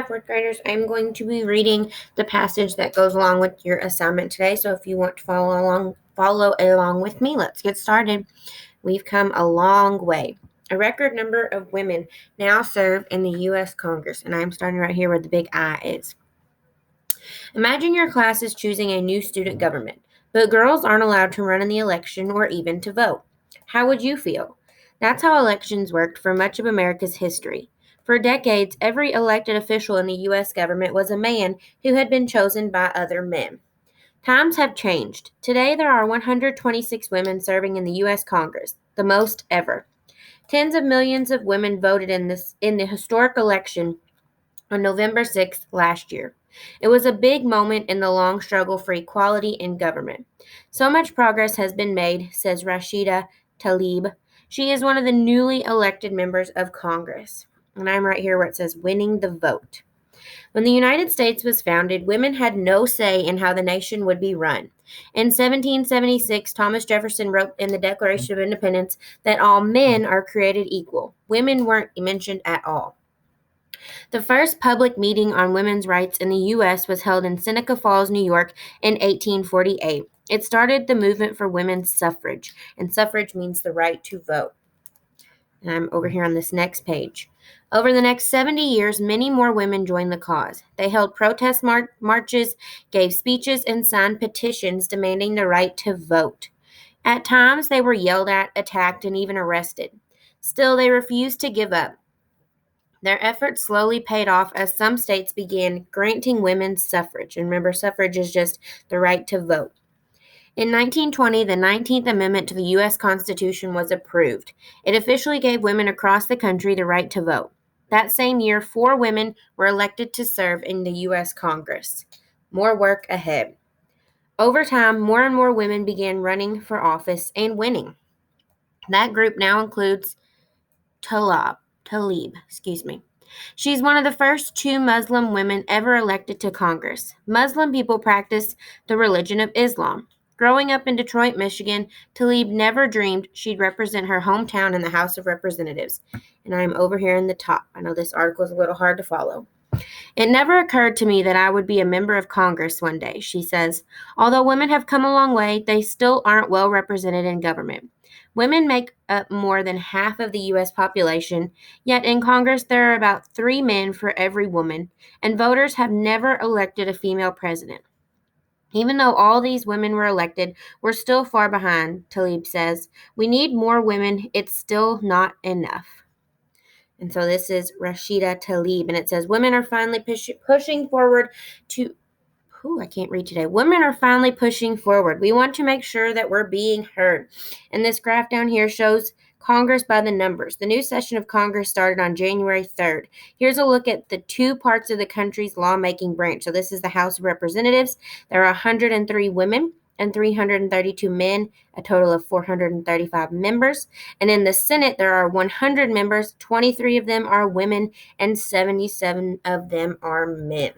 Fourth graders, I'm going to be reading the passage that goes along with your assignment today. So if you want to follow along with me, let's get started. We've come a long way. A record number of women now serve in the U.S. Congress, and I'm starting right here where the big I is. Imagine your class is choosing a new student government, but girls aren't allowed to run in the election or even to vote. How would you feel? That's how elections worked for much of America's history. For decades, every elected official in the U.S. government was a man who had been chosen by other men. Times have changed. Today, there are 126 women serving in the U.S. Congress, the most ever. Tens of millions of women voted in the historic election on November 6th last year. It was a big moment in the long struggle for equality in government. So much progress has been made, says Rashida Tlaib. She is one of the newly elected members of Congress. And I'm right here where it says winning the vote. When the United States was founded, women had no say in how the nation would be run. In 1776, Thomas Jefferson wrote in the Declaration of Independence that all men are created equal. Women weren't mentioned at all. The first public meeting on women's rights in the U.S. was held in Seneca Falls, New York in 1848. It started the movement for women's suffrage, and suffrage means the right to vote. And I'm over here on this next page. Over the next 70 years, many more women joined the cause. They held protest marches, gave speeches, and signed petitions demanding the right to vote. At times, they were yelled at, attacked, and even arrested. Still, they refused to give up. Their efforts slowly paid off as some states began granting women suffrage. And remember, suffrage is just the right to vote. In 1920, the 19th Amendment to the U.S. Constitution was approved. It officially gave women across the country the right to vote. That same year, 4 women were elected to serve in the U.S. Congress. More work ahead. Over time, more and more women began running for office and winning. That group now includes Tlaib. She's one of the first 2 Muslim women ever elected to Congress. Muslim people practice the religion of Islam. Growing up in Detroit, Michigan, Tlaib never dreamed she'd represent her hometown in the House of Representatives. And I'm over here in the top. I know this article is a little hard to follow. It never occurred to me that I would be a member of Congress one day, she says. Although women have come a long way, they still aren't well represented in government. Women make up more than half of the U.S. population, yet in Congress there are about 3 men for every woman, and voters have never elected a female president. Even though all these women were elected, we're still far behind, Tlaib says. We need more women. It's still not enough. And so this is Rashida Tlaib, and it says women are finally pushing forward to I can't read today. Women are finally pushing forward. We want to make sure that we're being heard. And this graph down here shows Congress by the numbers. The new session of Congress started on January 3rd. Here's a look at the 2 parts of the country's lawmaking branch. So this is the House of Representatives. There are 103 women and 332 men, a total of 435 members. And in the Senate, there are 100 members. 23 of them are women and 77 of them are men.